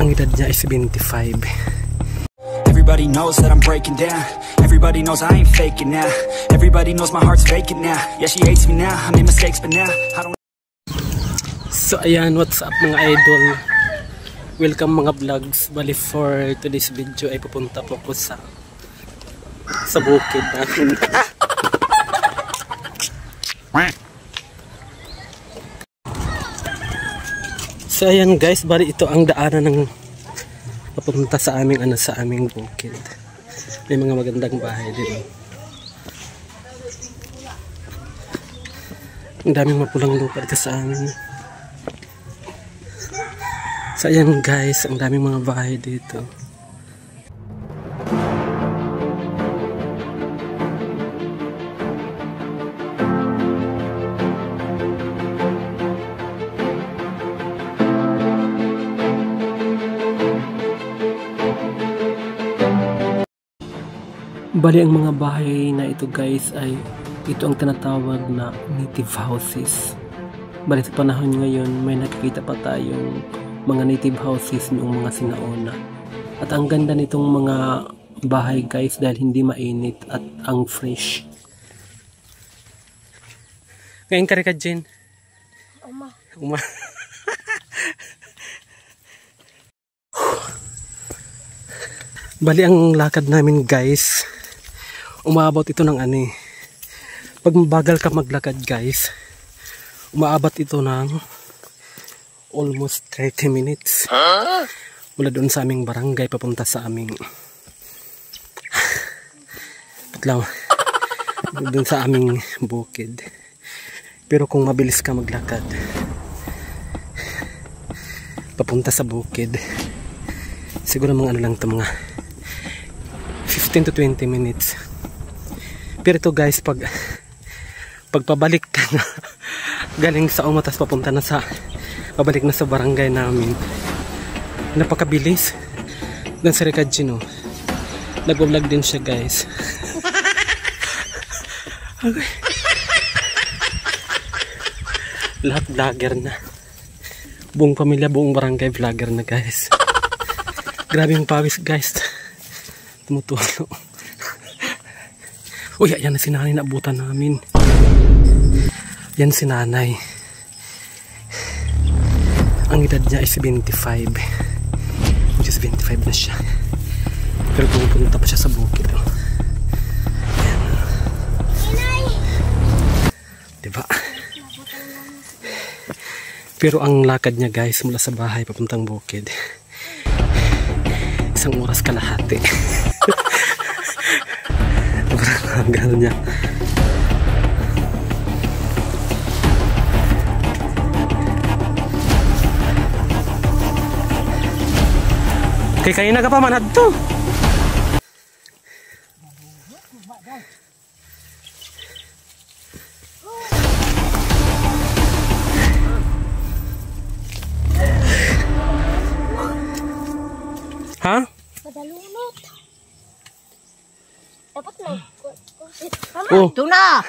Ang edad niya ay 75. Everybody knows that I'm breaking down. Everybody knows I ain't faking now. Everybody knows my heart's vacant now. Yeah, she hates me now. I made mistakes but now I don't. So ayan, what's up mga idol? Welcome mga vlogs. Bali for today's video ay pupunta po ko sa bukid natin. So ayan guys, bali ito ang daanan ng papunta sa aming bukid. May mga magandang bahay din. Ang daming mapulang lupa dito sa amin. So ayan guys, ang daming mga bahay dito. Bali ang mga bahay na ito guys ay ito ang tinatawag na native houses. Bali sa panahon ngayon may nakikita pa tayong mga native houses noong mga sinauna. At ang ganda nitong mga bahay guys dahil hindi mainit at ang fresh. Ngayon ka rin ka Jen? Uma. Bali ang lakad namin guys, umaabot ito ng pag mabagal ka maglakad guys, umaabot ito ng almost 30 minutes mula doon sa aming barangay papunta sa aming doon sa aming bukid. Pero kung mabilis ka maglakad papunta sa bukid, siguro mga lang ito, mga 15 to 20 minutes. Pero ito guys, pag pabalik ka na galing sa umatas papunta na sa pabalik na sa barangay namin, napakabilis. Dan sa Recadgino nag-vlog din siya guys. Okay. Lahat vlogger na, buong pamilya, buong barangay vlogger na guys. Grabe yung pawis guys, tumutulo. Uy, yan na si nanay, naabutan namin. Yan si nanay. Ang edad niya ay 75. Which is 75 na siya. Pero pumunta pa siya sa bukid. Ayan. Diba? Pero ang lakad niya guys mula sa bahay papuntang bukid, 1 oras kalahati. Sobrang hanggal niya. Kaya kayo na ka pa manad to. Ha? Padalunot. Dapat na. Oh. Ito na.